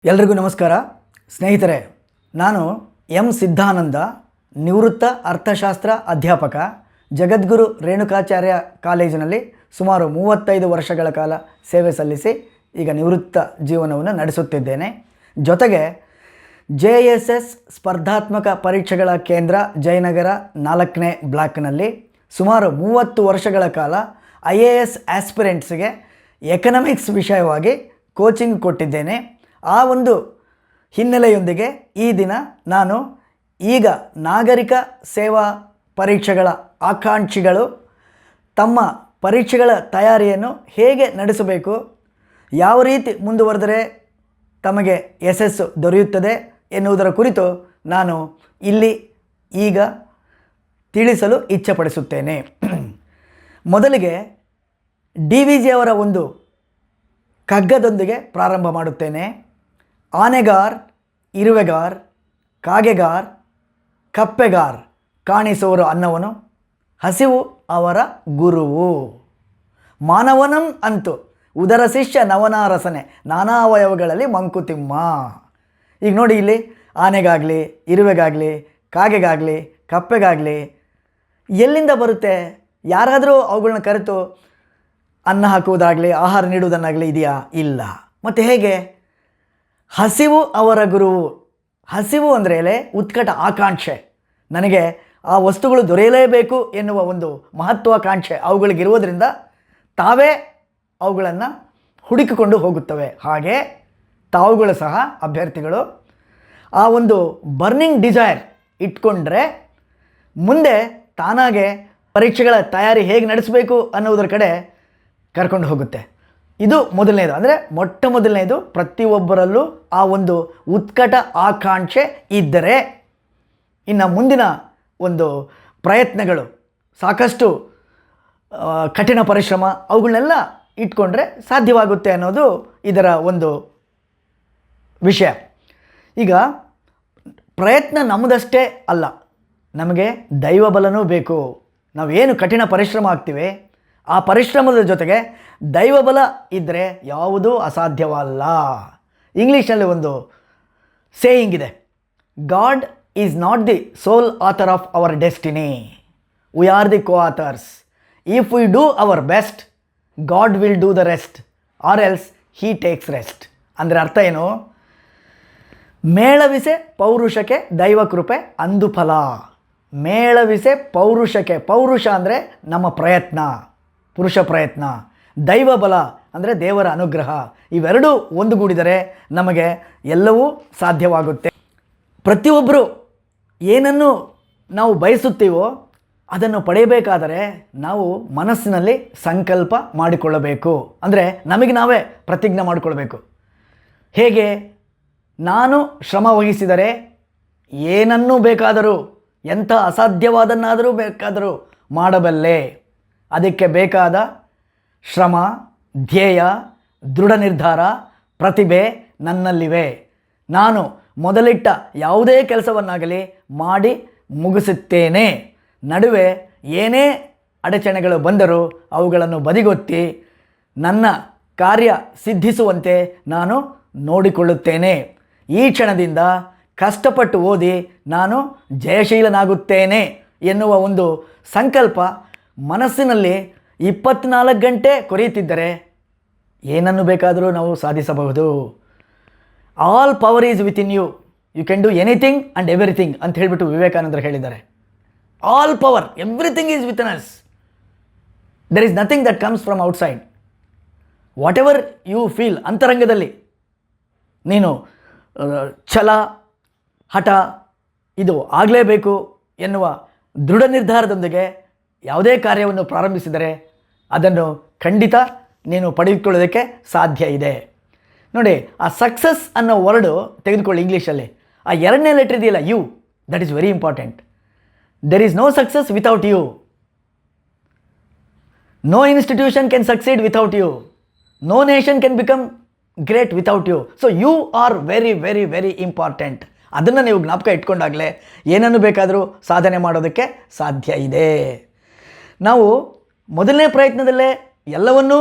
ಎಲ್ರಿಗೂ ನಮಸ್ಕಾರ ಸ್ನೇಹಿತರೆ. ನಾನು ಎಂ ಸಿದ್ಧಾನಂದ, ನಿವೃತ್ತ ಅರ್ಥಶಾಸ್ತ್ರ ಅಧ್ಯಾಪಕ, ಜಗದ್ಗುರು ರೇಣುಕಾಚಾರ್ಯ ಕಾಲೇಜಿನಲ್ಲಿ ಸುಮಾರು 35 ವರ್ಷಗಳ ಕಾಲ ಸೇವೆ ಸಲ್ಲಿಸಿ ಈಗ ನಿವೃತ್ತ ಜೀವನವನ್ನು ನಡೆಸುತ್ತಿದ್ದೇನೆ. ಜೊತೆಗೆ JSS ಸ್ಪರ್ಧಾತ್ಮಕ ಪರೀಕ್ಷೆಗಳ ಕೇಂದ್ರ ಜಯನಗರ 4ನೇ ಬ್ಲಾಕ್ನಲ್ಲಿ ಸುಮಾರು 30 ವರ್ಷಗಳ ಕಾಲ IAS ಆಸ್ಪಿರೆಂಟ್ಸ್ಗೆ ಎಕನಾಮಿಕ್ಸ್ ವಿಷಯವಾಗಿ ಕೋಚಿಂಗ್ ಕೊಟ್ಟಿದ್ದೇನೆ. ಆ ಒಂದು ಹಿನ್ನೆಲೆಯೊಂದಿಗೆ ಈ ದಿನ ನಾನು ಈಗ ನಾಗರಿಕ ಸೇವಾ ಪರೀಕ್ಷೆಗಳ ಆಕಾಂಕ್ಷಿಗಳು ತಮ್ಮ ಪರೀಕ್ಷೆಗಳ ತಯಾರಿಯನ್ನು ಹೇಗೆ ನಡೆಸಬೇಕು, ಯಾವ ರೀತಿ ಮುಂದುವರೆದರೆ ತಮಗೆ ಯಶಸ್ಸು ದೊರೆಯುತ್ತದೆ ಎನ್ನುವುದರ ಕುರಿತು ನಾನು ಇಲ್ಲಿ ಈಗ ತಿಳಿಸಲು ಇಚ್ಛೆಪಡಿಸುತ್ತೇನೆ. ಮೊದಲಿಗೆ DVG ಅವರ ಒಂದು ಕಗ್ಗದೊಂದಿಗೆ ಪ್ರಾರಂಭ ಮಾಡುತ್ತೇನೆ. ಆನೆಗಾರ್, ಇರುವೆಗಾರ್, ಕಾಗೆಗಾರ್, ಕಪ್ಪೆಗಾರ್ ಕಾಣಿಸುವರು ಅನ್ನವನು, ಹಸಿವು ಅವರ ಗುರುವು. ಮಾನವನಂ ಅಂತು ಉದರ ಶಿಷ್ಯ ನವನಾರಸನೆ, ನಾನಾ ಅವಯವಗಳಲ್ಲಿ ಮಂಕುತಿಮ್ಮ. ಈಗ ನೋಡಿ, ಇಲ್ಲಿ ಆನೆಗಾಗಲಿ, ಇರುವೆಗಾಗಲಿ, ಕಾಗೆಗಾಗಲಿ, ಕಪ್ಪೆಗಾಗಲಿ ಎಲ್ಲಿಂದ ಬರುತ್ತೆ? ಯಾರಾದರೂ ಅವುಗಳನ್ನ ಕರೆತು ಅನ್ನ ಹಾಕುವುದಾಗಲಿ, ಆಹಾರ ನೀಡುವುದನ್ನಾಗಲಿ ಇದೆಯಾ? ಇಲ್ಲ. ಮತ್ತು ಹೇಗೆ? ಹಸಿವು ಅವರ ಗುರುವು. ಹಸಿವು ಅಂದರೆ ಉತ್ಕಟ ಆಕಾಂಕ್ಷೆ, ನನಗೆ ಆ ವಸ್ತುಗಳು ದೊರೆಯಲೇಬೇಕು ಎನ್ನುವ ಒಂದು ಮಹತ್ವಾಕಾಂಕ್ಷೆ ಅವುಗಳಿಗಿರುವುದರಿಂದ ತಾವೇ ಅವುಗಳನ್ನು ಹುಡುಕಿಕೊಂಡು ಹೋಗುತ್ತವೆ. ಹಾಗೆ ತಾವುಗಳು ಸಹ ಅಭ್ಯರ್ಥಿಗಳು ಆ ಒಂದು ಬರ್ನಿಂಗ್ ಡಿಸೈರ್ ಇಟ್ಕೊಂಡ್ರೆ ಮುಂದೆ ತಾನಾಗೆ ಪರೀಕ್ಷೆಗಳ ತಯಾರಿ ಹೇಗೆ ನಡೆಸಬೇಕು ಅನ್ನೋದರ ಕಡೆ ಕರ್ಕೊಂಡು ಹೋಗುತ್ತೆ. ಇದು ಮೊದಲನೇದು. ಅಂದರೆ ಮೊಟ್ಟ ಮೊದಲನೇದು, ಪ್ರತಿಯೊಬ್ಬರಲ್ಲೂ ಆ ಒಂದು ಉತ್ಕಟ ಆಕಾಂಕ್ಷೆ ಇದ್ದರೆ ಇನ್ನು ಮುಂದಿನ ಒಂದು ಪ್ರಯತ್ನಗಳು ಸಾಕಷ್ಟು ಕಠಿಣ ಪರಿಶ್ರಮ ಅವುಗಳನ್ನೆಲ್ಲ ಇಟ್ಕೊಂಡ್ರೆ ಸಾಧ್ಯವಾಗುತ್ತೆ ಅನ್ನೋದು ಇದರ ಒಂದು ವಿಷಯ. ಈಗ ಪ್ರಯತ್ನ ನಮ್ಮದಷ್ಟೇ ಅಲ್ಲ, ನಮಗೆ ದೈವಬಲನೂ ಬೇಕು. ನಾವೇನು ಕಠಿಣ ಪರಿಶ್ರಮ ಆಗ್ತೀವಿ, ಆ ಪರಿಶ್ರಮದ ಜೊತೆಗೆ ದೈವಬಲ ಇದ್ದರೆ ಯಾವುದೂ ಅಸಾಧ್ಯವಲ್ಲ. ಇಂಗ್ಲೀಷಲ್ಲಿ ಒಂದು ಸೇಯಿಂಗ್ ಇದೆ, God is not the sole author of our destiny, we are the co authors. If we do our best, God will do the rest, or else he takes rest. ಅಂದರೆ ಅರ್ಥ ಏನು? ಮೇಳವಿಸೆ ಪೌರುಷಕ್ಕೆ ದೈವ ಕೃಪೆ ಅಂದು ಫಲ. ಮೇಳವಿಸೆ ಪೌರುಷಕ್ಕೆ, ಪೌರುಷ ಅಂದರೆ ನಮ್ಮ ಪ್ರಯತ್ನ, ಪುರುಷ ಪ್ರಯತ್ನ. ದೈವ ಬಲ ಅಂದರೆ ದೇವರ ಅನುಗ್ರಹ. ಇವೆರಡೂ ಒಂದುಗೂಡಿದರೆ ನಮಗೆ ಎಲ್ಲವೂ ಸಾಧ್ಯವಾಗುತ್ತೆ. ಪ್ರತಿಯೊಬ್ಬರು ಏನನ್ನು ನಾವು ಬಯಸುತ್ತೀವೋ ಅದನ್ನು ಪಡೆಯಬೇಕಾದರೆ ನಾವು ಮನಸ್ಸಿನಲ್ಲಿ ಸಂಕಲ್ಪ ಮಾಡಿಕೊಳ್ಳಬೇಕು. ಅಂದರೆ ನಮಗೆ ನಾವೇ ಪ್ರತಿಜ್ಞೆ ಮಾಡಿಕೊಳ್ಬೇಕು. ಹೇಗೆ? ನಾನು ಶ್ರಮ ವಹಿಸಿದರೆ ಏನನ್ನೂ ಬೇಕಾದರೂ, ಎಂಥ ಅಸಾಧ್ಯವಾದನ್ನಾದರೂ ಬೇಕಾದರೂ ಮಾಡಬಲ್ಲೆ. ಅದಕ್ಕೆ ಬೇಕಾದ ಶ್ರಮ, ಧ್ಯೇಯ, ದೃಢ ನಿರ್ಧಾರ, ಪ್ರತಿಭೆ ನನ್ನಲ್ಲಿವೆ. ನಾನು ಮೊದಲಿಟ್ಟ ಯಾವುದೇ ಕೆಲಸವನ್ನಾಗಲಿ ಮಾಡಿ ಮುಗಿಸುತ್ತೇನೆ. ನಡುವೆ ಏನೇ ಅಡಚಣೆಗಳು ಬಂದರೂ ಅವುಗಳನ್ನು ಬದಿಗೊತ್ತಿ ನನ್ನ ಕಾರ್ಯ ಸಿದ್ಧಿಸುವಂತೆ ನಾನು ನೋಡಿಕೊಳ್ಳುತ್ತೇನೆ. ಈ ಕ್ಷಣದಿಂದ ಕಷ್ಟಪಟ್ಟು ಓದಿ ನಾನು ಜಯಶೀಲನಾಗುತ್ತೇನೆ ಎನ್ನುವ ಒಂದು ಸಂಕಲ್ಪ ಮನಸ್ಸಿನಲ್ಲಿ 24 ಗಂಟೆ ಕೊರೆಯುತ್ತಿದ್ದರೆ ಏನನ್ನು ಬೇಕಾದರೂ ನಾವು ಸಾಧಿಸಬಹುದು. All power is with in you, you can do anything and everything ಅಂತ ಹೇಳಿಬಿಟ್ಟು ವಿವೇಕಾನಂದರು ಹೇಳಿದ್ದಾರೆ. All power, everything is with in us. There is nothing that comes from outside. What ever you feel, ಅಂತರಂಗದಲ್ಲಿ ನೀನು ಛಲ, ಹಠ ಇದು ಆಗಲೇಬೇಕು ಎನ್ನುವ ದೃಢ ನಿರ್ಧಾರದೊಂದಿಗೆ ಯಾವುದೇ ಕಾರ್ಯವನ್ನು ಪ್ರಾರಂಭಿಸಿದರೆ ಅದನ್ನು ಖಂಡಿತ ನೀನು ಪಡೆದುಕೊಳ್ಳೋದಕ್ಕೆ ಸಾಧ್ಯ ಇದೆ. ನೋಡಿ, ಆ ಸಕ್ಸಸ್ ಅನ್ನೋ ವರ್ಡು ತೆಗೆದುಕೊಳ್ಳಿ ಇಂಗ್ಲೀಷಲ್ಲಿ. ಆ ಎರಡನೇ ಲೆಟ್ರ್ ಇದೆಯಲ್ಲ, U, that is very important. There is no success without you. No institution can succeed without you. No nation can become great without you. So you are very very very important. ಅದನ್ನು ನೀವು ಜ್ಞಾಪಕ ಇಟ್ಕೊಂಡಾಗಲೇ ಏನನ್ನು ಬೇಕಾದರೂ ಸಾಧನೆ ಮಾಡೋದಕ್ಕೆ ಸಾಧ್ಯ ಇದೆ. ನಾವು ಮೊದಲನೇ ಪ್ರಯತ್ನದಲ್ಲೇ ಎಲ್ಲವನ್ನೂ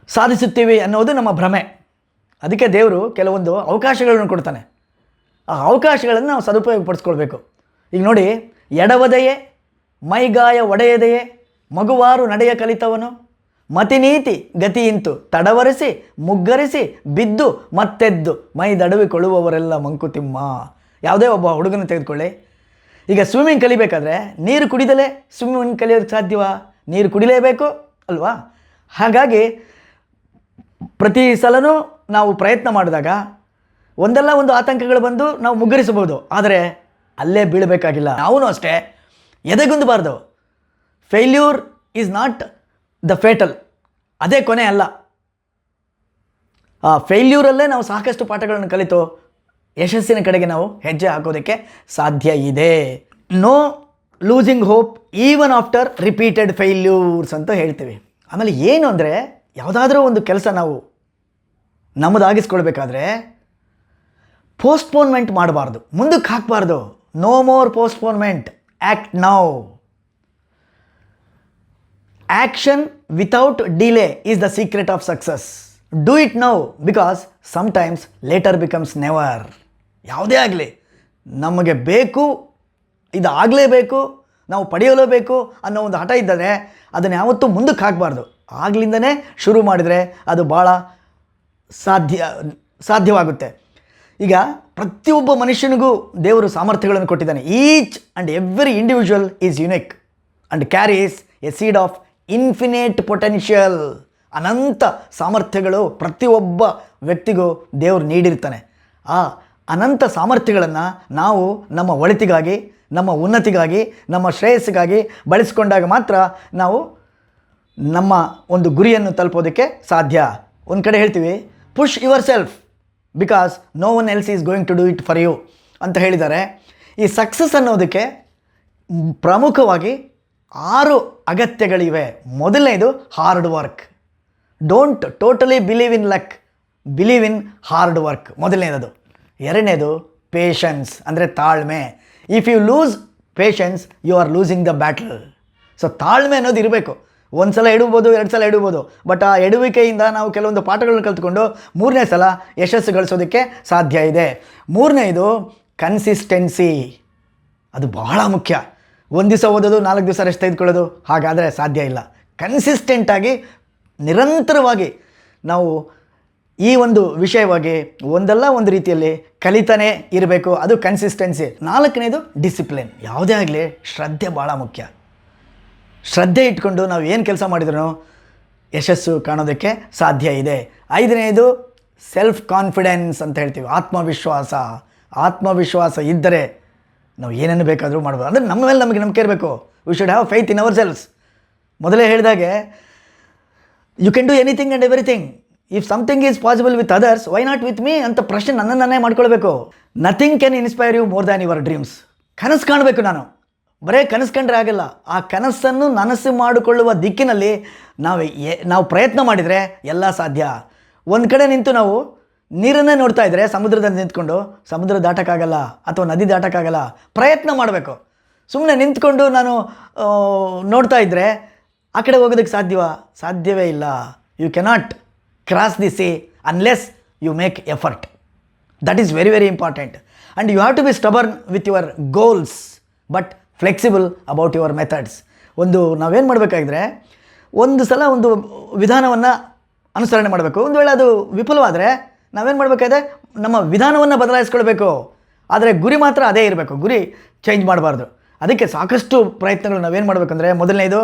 ಸಾಧಿಸುತ್ತೀವಿ ಅನ್ನೋದು ನಮ್ಮ ಭ್ರಮೆ. ಅದಕ್ಕೆ ದೇವರು ಕೆಲವೊಂದು ಅವಕಾಶಗಳನ್ನು ಕೊಡ್ತಾನೆ. ಆ ಅವಕಾಶಗಳನ್ನು ನಾವು ಸದುಪಯೋಗಪಡಿಸ್ಕೊಳ್ಬೇಕು. ಈಗ ನೋಡಿ, ಎಡವದೆಯೇ ಮೈಗಾಯ ಒಡೆಯದೆಯೇ ಮಗುವಾರು ನಡೆಯ ಕಲಿತವನು ಮತಿನೀತಿ ಗತಿಯಿಂತು ತಡವರಿಸಿ ಮುಗ್ಗರಿಸಿ ಬಿದ್ದು ಮತ್ತೆದ್ದು ಮೈದಡವಿಕೊಳ್ಳುವವರೆಲ್ಲ ಮಂಕುತಿಮ್ಮ. ಯಾವುದೇ ಒಬ್ಬ ಹುಡುಗನ ತೆಗೆದುಕೊಳ್ಳಿ, ಈಗ ಸ್ವಿಮ್ಮಿಂಗ್ ಕಲಿಬೇಕಾದ್ರೆ ನೀರು ಕುಡಿದಲೇ ಸ್ವಿಮ್ಮಿಂಗ್ ಕಲಿಯೋದಕ್ಕೆ ಸಾಧ್ಯವಾ? ನೀರು ಕುಡಿಲೇಬೇಕು ಅಲ್ವಾ? ಹಾಗಾಗಿ ಪ್ರತಿ ಸಲನೂ ನಾವು ಪ್ರಯತ್ನ ಮಾಡಿದಾಗ ಒಂದಲ್ಲ ಒಂದು ಆತಂಕಗಳು ಬಂದು ನಾವು ಮುಗ್ಗರಿಸಬಹುದು, ಆದರೆ ಅಲ್ಲೇ ಬೀಳಬೇಕಾಗಿಲ್ಲ. ನಾವೂ ಅಷ್ಟೇ ಎದೆಗುಂದಬಾರ್ದು. Failure is not the fatal, ಅದೇ ಕೊನೆ ಅಲ್ಲ. ಆ ಫೇಲ್ಯೂರಲ್ಲೇ ನಾವು ಸಾಕಷ್ಟು ಪಾಠಗಳನ್ನು ಕಲಿತು ಯಶಸ್ಸಿನ ಕಡೆಗೆ ನಾವು ಹೆಜ್ಜೆ ಹಾಕೋದಕ್ಕೆ ಸಾಧ್ಯ ಇದೆ. No losing hope even after repeated failures ಅಂತ ಹೇಳ್ತೀವಿ. ಆಮೇಲೆ ಏನು ಅಂದರೆ, ಯಾವುದಾದ್ರೂ ಒಂದು ಕೆಲಸ ನಾವು ನಮ್ಮದಾಗಿಸ್ಕೊಳ್ಬೇಕಾದ್ರೆ ಪೋಸ್ಟ್ಪೋನ್ಮೆಂಟ್ ಮಾಡಬಾರ್ದು, ಮುಂದಕ್ಕೆ ಹಾಕಬಾರ್ದು. No more postponement, act now. Action without delay is the secret of success. Do it now because sometimes later becomes never. ಯಾವುದೇ ಆಗಲಿ ನಮಗೆ ಬೇಕು, ಇದು ಆಗಲೇಬೇಕು, ನಾವು ಪಡೆಯಲೇಬೇಕು ಅನ್ನೋ ಒಂದು ಹಠ ಇದ್ದರೆ ಅದನ್ನು ಯಾವತ್ತೂ ಮುಂದಕ್ಕೆ ಹಾಕಬಾರ್ದು. ಆಗ್ಲಿಂದನೇ ಶುರು ಮಾಡಿದರೆ ಅದು ಭಾಳ ಸಾಧ್ಯವಾಗುತ್ತೆ. ಈಗ ಪ್ರತಿಯೊಬ್ಬ ಮನುಷ್ಯನಿಗೂ ದೇವರು ಸಾಮರ್ಥ್ಯಗಳನ್ನು ಕೊಟ್ಟಿದ್ದಾನೆ. Each and every individual is unique and carries a seed of infinite potential. ಅನಂತ ಸಾಮರ್ಥ್ಯಗಳು ಪ್ರತಿಯೊಬ್ಬ ವ್ಯಕ್ತಿಗೂ ದೇವರು ನೀಡಿರ್ತಾನೆ. ಆ ಅನಂತ ಸಾಮರ್ಥ್ಯಗಳನ್ನು ನಾವು ನಮ್ಮ ಒಳಿತಿಗಾಗಿ, ನಮ್ಮ ಉನ್ನತಿಗಾಗಿ, ನಮ್ಮ ಶ್ರೇಯಸ್ಸಿಗಾಗಿ ಬಳಸಿಕೊಂಡಾಗ ಮಾತ್ರ ನಾವು ನಮ್ಮ ಒಂದು ಗುರಿಯನ್ನು ತಲುಪೋದಕ್ಕೆ ಸಾಧ್ಯ. ಒಂದು ಕಡೆ ಹೇಳ್ತೀವಿ, push your self because no one else is going to do it for you ಅಂತ ಹೇಳಿದ್ದಾರೆ. ಈ ಸಕ್ಸಸ್ ಅನ್ನೋದಕ್ಕೆ ಪ್ರಮುಖವಾಗಿ 6 ಅಗತ್ಯಗಳಿವೆ. ಮೊದಲನೇದು hard work. Don't totally believe in luck, believe in hard work, ಮೊದಲನೇದು. ಎರಡನೇದು ಪೇಷನ್ಸ್, ಅಂದರೆ ತಾಳ್ಮೆ. If you lose patience you are losing the battle. So ತಾಳ್ಮೆ ಅನ್ನೋದು ಇರಬೇಕು. ಒಂದು ಸಲ ಎಡಬೋದು, 2 ಸಲ ಎಡಬೋದು, ಬಟ್ ಆ ಎಡುವಿಕೆಯಿಂದ ನಾವು ಕೆಲವೊಂದು ಪಾಠಗಳನ್ನು ಕಲ್ತ್ಕೊಂಡು 3ನೇ ಸಲ ಯಶಸ್ಸು ಗಳಿಸೋದಕ್ಕೆ ಸಾಧ್ಯ ಇದೆ. 3ನೇದು ಕನ್ಸಿಸ್ಟೆನ್ಸಿ. ಅದು ಬಹಳ ಮುಖ್ಯ. ಒಂದು ದಿವಸ ಓದೋದು, 4 ದಿವಸ ರೆಸ್ಟ್ ತೆಗೆದುಕೊಳ್ಳೋದು, ಹಾಗಾದರೆ ಸಾಧ್ಯ ಇಲ್ಲ. ಕನ್ಸಿಸ್ಟೆಂಟಾಗಿ ನಿರಂತರವಾಗಿ ನಾವು ಈ ಒಂದು ವಿಷಯವಾಗಿ ಒಂದಲ್ಲ ಒಂದು ರೀತಿಯಲ್ಲಿ ಕಲಿತಾನೇ ಇರಬೇಕು. ಅದು ಕನ್ಸಿಸ್ಟೆನ್ಸಿ. 4ನೇದು ಡಿಸಿಪ್ಲಿನ್. ಯಾವುದೇ ಆಗಲಿ ಶ್ರದ್ಧೆ ಭಾಳ ಮುಖ್ಯ. ಶ್ರದ್ಧೆ ಇಟ್ಕೊಂಡು ನಾವು ಏನು ಕೆಲಸ ಮಾಡಿದ್ರೂ ಯಶಸ್ಸು ಕಾಣೋದಕ್ಕೆ ಸಾಧ್ಯ ಇದೆ. 5ನೇದು ಸೆಲ್ಫ್ ಕಾನ್ಫಿಡೆನ್ಸ್ ಅಂತ ಹೇಳ್ತೀವಿ, ಆತ್ಮವಿಶ್ವಾಸ. ಆತ್ಮವಿಶ್ವಾಸ ಇದ್ದರೆ ನಾವು ಏನನ್ನು ಬೇಕಾದರೂ ಮಾಡ್ಬೋದು. ಅಂದರೆ ನಮ್ಮ ಮೇಲೆ ನಮಗೆ ನಂಬಿಕೆ ಇರಬೇಕು. We should have faith in our selves. ಮೊದಲೇ ಹೇಳಿದಾಗೆ you can do anything and everything. If something is possible with others, why not with me ಅಂತ ಪ್ರಶ್ನೆ ನನ್ನನ್ನೇ ಮಾಡ್ಕೊಳ್ಬೇಕು. Nothing can inspire you more than your dreams. ಕನಸು ಕಾಣಬೇಕು. ನಾನು ಬರೀ ಕನಸು ಕಂಡ್ರೆ ಆಗಲ್ಲ. ಆ ಕನಸನ್ನು ನನಸು ಮಾಡಿಕೊಳ್ಳುವ ದಿಕ್ಕಿನಲ್ಲಿ ನಾವು ಪ್ರಯತ್ನ ಮಾಡಿದರೆ ಎಲ್ಲ ಸಾಧ್ಯ. ಒಂದು ಕಡೆ ನಿಂತು ನಾವು ನೀರನ್ನೇ ನೋಡ್ತಾ ಇದ್ದರೆ, ಸಮುದ್ರದಲ್ಲಿ ನಿಂತ್ಕೊಂಡು ಸಮುದ್ರ ದಾಟಕ್ಕಾಗಲ್ಲ ಅಥವಾ ನದಿ ದಾಟಕ್ಕಾಗಲ್ಲ. ಪ್ರಯತ್ನ ಮಾಡಬೇಕು. ಸುಮ್ಮನೆ ನಿಂತ್ಕೊಂಡು ನಾನು ನೋಡ್ತಾ ಇದ್ದರೆ ಆ ಕಡೆ ಹೋಗೋದಕ್ಕೆ ಸಾಧ್ಯವೇ ಇಲ್ಲ. You cannot cross the sea unless you make effort. That is very very important. And you have to be stubborn with your goals but flexible about your methods. ನಾವೇನು ಮಾಡಬೇಕಾಗಿದ್ರೆ, ಒಂದು ಸಲ ಒಂದು ವಿಧಾನವನ್ನು ಅನುಸರಣೆ ಮಾಡಬೇಕು. ಒಂದು ವೇಳೆ ಅದು ವಿಫಲವಾದರೆ ನಾವೇನು ಮಾಡಬೇಕಾದ್ರೆ ನಮ್ಮ ವಿಧಾನವನ್ನು ಬದಲಾಯಿಸ್ಕೊಳ್ಬೇಕು. ಆದರೆ ಗುರಿ ಮಾತ್ರ ಅದೇ ಇರಬೇಕು. ಗುರಿ ಚೇಂಜ್ ಮಾಡಬಾರ್ದು. ಅದಕ್ಕೆ ಸಾಕಷ್ಟು ಪ್ರಯತ್ನಗಳು ನಾವೇನು ಮಾಡಬೇಕಂದ್ರೆ, ಮೊದಲನೇದು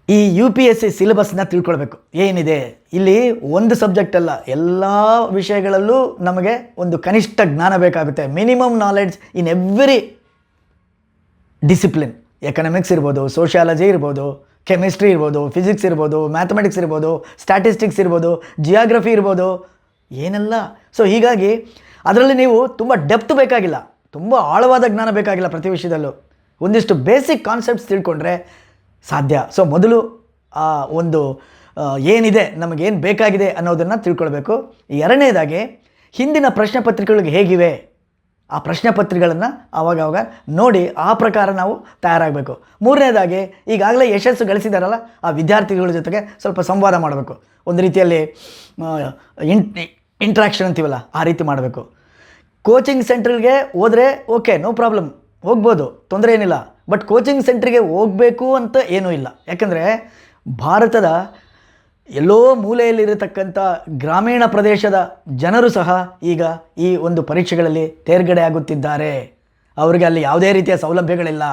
ಈ UPSC ಸಿಲೆಬಸ್ನ ತಿಳ್ಕೊಳ್ಬೇಕು. ಏನಿದೆ ಇಲ್ಲಿ, ಒಂದು ಸಬ್ಜೆಕ್ಟ್ ಅಲ್ಲ, ಎಲ್ಲ ವಿಷಯಗಳಲ್ಲೂ ನಮಗೆ ಒಂದು ಕನಿಷ್ಠ ಜ್ಞಾನ ಬೇಕಾಗುತ್ತೆ. Minimum knowledge in every discipline. Economics ಇರ್ಬೋದು, ಸೋಷಿಯಾಲಜಿ ಇರ್ಬೋದು, ಕೆಮಿಸ್ಟ್ರಿ ಇರ್ಬೋದು, ಫಿಸಿಕ್ಸ್ ಇರ್ಬೋದು, ಮ್ಯಾಥಮೆಟಿಕ್ಸ್ ಇರ್ಬೋದು, ಸ್ಟ್ಯಾಟಿಸ್ಟಿಕ್ಸ್ ಇರ್ಬೋದು, ಜಿಯಾಗ್ರಫಿ ಇರ್ಬೋದು, ಏನೆಲ್ಲ. ಸೊ ಹೀಗಾಗಿ ಅದರಲ್ಲಿ ನೀವು ತುಂಬ ಡೆಪ್ತ್ ಬೇಕಾಗಿಲ್ಲ, ತುಂಬ ಆಳವಾದ ಜ್ಞಾನ ಬೇಕಾಗಿಲ್ಲ. ಪ್ರತಿ ವಿಷಯದಲ್ಲೂ ಒಂದಿಷ್ಟು ಬೇಸಿಕ್ ಕಾನ್ಸೆಪ್ಟ್ಸ್ ತಿಳ್ಕೊಂಡ್ರೆ ಸಾಧ್ಯ. ಸೊ ಮೊದಲು ಒಂದು ಏನಿದೆ, ನಮಗೇನು ಬೇಕಾಗಿದೆ ಅನ್ನೋದನ್ನು ತಿಳ್ಕೊಳ್ಬೇಕು. ಎರಡನೇದಾಗಿ ಹಿಂದಿನ ಪ್ರಶ್ನೆ ಪತ್ರಿಕೆಗಳಿಗೆ ಹೇಗಿವೆ ಆ ಪ್ರಶ್ನೆ ಪತ್ರಿಕೆಗಳನ್ನು ಆವಾಗ ನೋಡಿ ಆ ಪ್ರಕಾರ ನಾವು ತಯಾರಾಗಬೇಕು. ಮೂರನೇದಾಗಿ ಈಗಾಗಲೇ ಯಶಸ್ಸು ಗಳಿಸಿದಾರಲ್ಲ ಆ ವಿದ್ಯಾರ್ಥಿಗಳ ಜೊತೆಗೆ ಸ್ವಲ್ಪ ಸಂವಾದ ಮಾಡಬೇಕು. ಒಂದು ರೀತಿಯಲ್ಲಿ ಇಂಟ್ರಾಕ್ಷನ್ ಅಂತೀವಲ್ಲ ಆ ರೀತಿ ಮಾಡಬೇಕು. ಕೋಚಿಂಗ್ ಸೆಂಟ್ರಿಗೆ ಹೋದರೆ ಓಕೆ, ನೋ ಪ್ರಾಬ್ಲಮ್, ಹೋಗ್ಬೋದು, ತೊಂದರೆ ಏನಿಲ್ಲ. ಬಟ್ ಕೋಚಿಂಗ್ ಸೆಂಟ್ರಿಗೆ ಹೋಗಬೇಕು ಅಂತ ಏನೂ ಇಲ್ಲ. ಯಾಕಂದರೆ ಭಾರತದ ಎಲ್ಲೋ ಮೂಲೆಯಲ್ಲಿರತಕ್ಕಂಥ ಗ್ರಾಮೀಣ ಪ್ರದೇಶದ ಜನರು ಸಹ ಈಗ ಈ ಒಂದು ಪರೀಕ್ಷೆಗಳಲ್ಲಿ ತೇರ್ಗಡೆ ಆಗುತ್ತಿದ್ದಾರೆ. ಅವರಿಗೆ ಅಲ್ಲಿ ಯಾವುದೇ ರೀತಿಯ ಸೌಲಭ್ಯಗಳಿಲ್ಲ.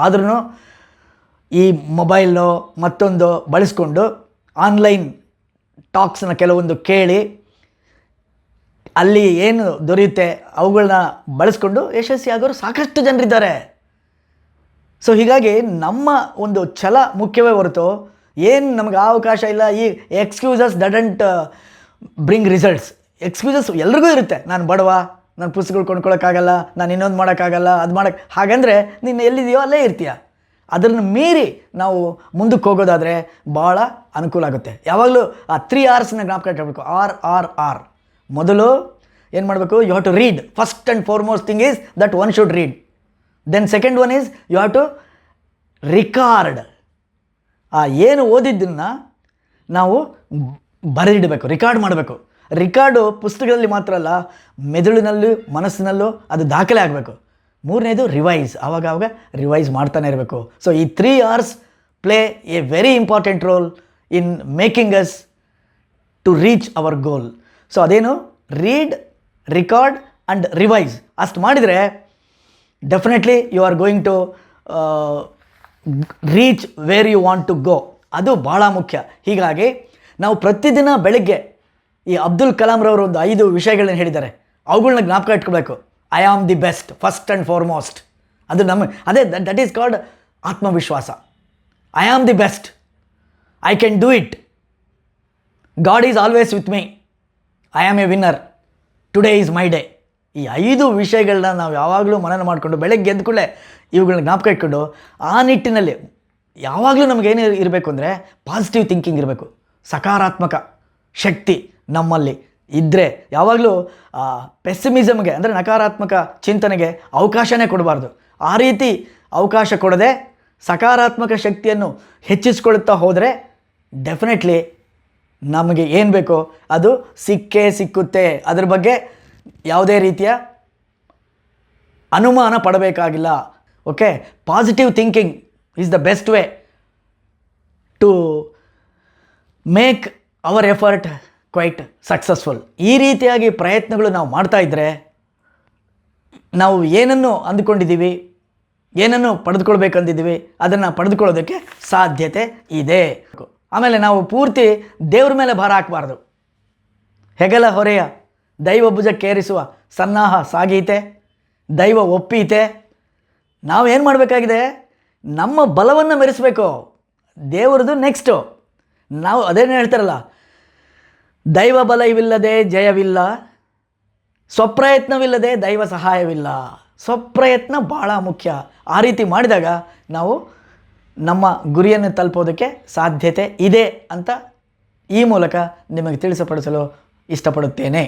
ಆದ್ರೂ ಈ ಮೊಬೈಲು ಮತ್ತೊಂದು ಬಳಸ್ಕೊಂಡು ಆನ್ಲೈನ್ ಟಾಕ್ಸ್ನ ಕೆಲವೊಂದು ಕೇಳಿ ಅಲ್ಲಿ ಏನು ದೊರೆಯುತ್ತೆ ಅವುಗಳನ್ನ ಬಳಸ್ಕೊಂಡು ಯಶಸ್ವಿಯಾಗೋರು ಸಾಕಷ್ಟು ಜನರಿದ್ದಾರೆ. ಸೊ ಹೀಗಾಗಿ ನಮ್ಮ ಒಂದು ಛಲ ಮುಖ್ಯವೇ ಹೊರತು ಏನು ನಮಗೆ ಅವಕಾಶ ಇಲ್ಲ, ಈ ಎಕ್ಸ್ಕ್ಯೂಸಸ್ ಡಡಂಟ್ ಬ್ರಿಂಗ್ ರಿಸಲ್ಟ್ಸ್. ಎಕ್ಸ್ಕ್ಯೂಸಸ್ ಎಲ್ರಿಗೂ ಇರುತ್ತೆ. ನಾನು ಬಡವ, ನಾನು ಪುಸ್ತಕಗಳು ಕೊಂಡ್ಕೊಳ್ಳೋಕ್ಕಾಗಲ್ಲ, ನಾನು ಇನ್ನೊಂದು ಮಾಡೋಕ್ಕಾಗಲ್ಲ, ಅದು ಮಾಡೋಕ್ಕೆ, ಹಾಗಂದರೆ ನೀನು ಎಲ್ಲಿದೆಯೋ ಅಲ್ಲೇ ಇರ್ತೀಯ. ಅದನ್ನು ಮೀರಿ ನಾವು ಮುಂದಕ್ಕೆ ಹೋಗೋದಾದರೆ ಭಾಳ ಅನುಕೂಲ ಆಗುತ್ತೆ. ಯಾವಾಗಲೂ ಆ 3 Rsನ ಜ್ಞಾಪಕ ಇಟ್ಕೋಬೇಕು. ಆರ್ ಮೊದಲು ಏನು ಮಾಡಬೇಕು? You have to read. First and foremost thing is that one should read. Then second one is you have to record. ಆ ಏನು ಓದಿದ್ದನ್ನು ನಾವು ಬರೆದಿಡಬೇಕು, ರಿಕಾರ್ಡ್ ಮಾಡಬೇಕು. ರಿಕಾರ್ಡು ಪುಸ್ತಕದಲ್ಲಿ ಮಾತ್ರ ಅಲ್ಲ, ಮೆದುಳಿನಲ್ಲೂ ಮನಸ್ಸಿನಲ್ಲೂ ಅದು ದಾಖಲೆ ಆಗಬೇಕು. ಮೂರನೇದು ರಿವೈಸ್. ಆವಾಗ ರಿವೈಸ್ ಮಾಡ್ತಾನೆ ಇರಬೇಕು. ಸೊ ಈ 3 Rs play a very important role in making us to reach our goal. So ಅದೇನು? Read, record and revise. ಅಷ್ಟು ಮಾಡಿದರೆ definitely you are going to reach where you want to go. ಅದು ಭಾಳ ಮುಖ್ಯ. ಹೀಗಾಗಿ ನಾವು ಪ್ರತಿದಿನ ಬೆಳಗ್ಗೆ ಈ ಅಬ್ದುಲ್ ಕಲಾಂರವರು ಒಂದು 5 ವಿಷಯಗಳನ್ನ ಹೇಳಿದ್ದಾರೆ, ಅವುಗಳನ್ನ ಜ್ಞಾಪಕ ಇಟ್ಕೋಬೇಕು. I am the best first and foremost. ಅದು ಅದೇ ದಟ್ ಈಸ್ ಕಾಲ್ಡ್ ಆತ್ಮವಿಶ್ವಾಸ. I am the best, I can do it, god is always with me, I am A winner, today is my day. ಈ 5 ವಿಷಯಗಳನ್ನ ನಾವು ಯಾವಾಗಲೂ ಮನನ ಮಾಡಿಕೊಂಡು ಬೆಳಗ್ಗೆ ಎದ್ದ ಕೂಡಲೇ ಇವುಗಳನ್ನ ಜ್ಞಾಪಕ ಇಟ್ಕೊಂಡು ಆ ನಿಟ್ಟಿನಲ್ಲಿ ಯಾವಾಗಲೂ ನಮಗೇನು ಇರಬೇಕು ಅಂದರೆ ಪಾಸಿಟಿವ್ ಥಿಂಕಿಂಗ್ ಇರಬೇಕು. ಸಕಾರಾತ್ಮಕ ಶಕ್ತಿ ನಮ್ಮಲ್ಲಿ ಇದ್ದರೆ ಯಾವಾಗಲೂ ಪೆಸ್ಸಿಮಿಸಮ್ಗೆ ಅಂದರೆ ನಕಾರಾತ್ಮಕ ಚಿಂತನೆಗೆ ಅವಕಾಶನೇ ಕೊಡಬಾರ್ದು. ಆ ರೀತಿ ಅವಕಾಶ ಕೊಡದೆ ಸಕಾರಾತ್ಮಕ ಶಕ್ತಿಯನ್ನು ಹೆಚ್ಚಿಸ್ಕೊಳ್ತಾ ಹೋದರೆ ಡೆಫಿನೆಟ್ಲಿ ನಮಗೆ ಏನು ಬೇಕೋ ಅದು ಸಿಕ್ಕೇ ಸಿಕ್ಕುತ್ತೆ. ಅದ್ರ ಬಗ್ಗೆ ಯಾವುದೇ ರೀತಿಯ ಅನುಮಾನ ಪಡಬೇಕಾಗಿಲ್ಲ. Okay, positive thinking is the best way to make our effort quite successful. ಈ ರೀತಿಯಾಗಿ ಪ್ರಯತ್ನಗಳು ನಾವು ಮಾಡ್ತಾ ಇದ್ದರೆ ನಾವು ಏನನ್ನು ಅಂದುಕೊಂಡಿದ್ದೀವಿ, ಏನನ್ನು ಪಡೆದುಕೊಳ್ಬೇಕಂದಿದ್ದೀವಿ ಅದನ್ನು ಪಡೆದುಕೊಳ್ಳೋದಕ್ಕೆ ಸಾಧ್ಯತೆ ಇದೆ. ಆಮೇಲೆ ನಾವು ಪೂರ್ತಿ ದೇವ್ರ ಮೇಲೆ ಭಾರ ಹಾಕಬಾರ್ದು. ಹೆಗಲ ಹೊರೆಯ ದೈವ ಭುಜಕ್ಕೇರಿಸುವ ಸನ್ನಾಹ ಸಾಗೀತೆ, ದೈವ ಒಪ್ಪೀತೆ. ನಾವೇನು ಮಾಡಬೇಕಾಗಿದೆ? ನಮ್ಮ ಬಲವನ್ನು ಮೆರೆಸಬೇಕು. ದೇವರದು ನೆಕ್ಸ್ಟು. ನಾವು ಅದೇನು ಹೇಳ್ತಾರಲ್ಲ, ದೈವ ಬಲವಿಲ್ಲದೆ ಜಯವಿಲ್ಲ, ಸ್ವಪ್ರಯತ್ನವಿಲ್ಲದೆ ದೈವ ಸಹಾಯವಿಲ್ಲ. ಸ್ವಪ್ರಯತ್ನ ಭಾಳ ಮುಖ್ಯ. ಆ ರೀತಿ ಮಾಡಿದಾಗ ನಾವು ನಮ್ಮ ಗುರಿಯನ್ನು ತಲುಪೋದಕ್ಕೆ ಸಾಧ್ಯತೆ ಇದೆ ಅಂತ ಈ ಮೂಲಕ ನಿಮಗೆ ತಿಳಿಸಪಡಿಸಲು ಇಷ್ಟಪಡುತ್ತೇನೆ.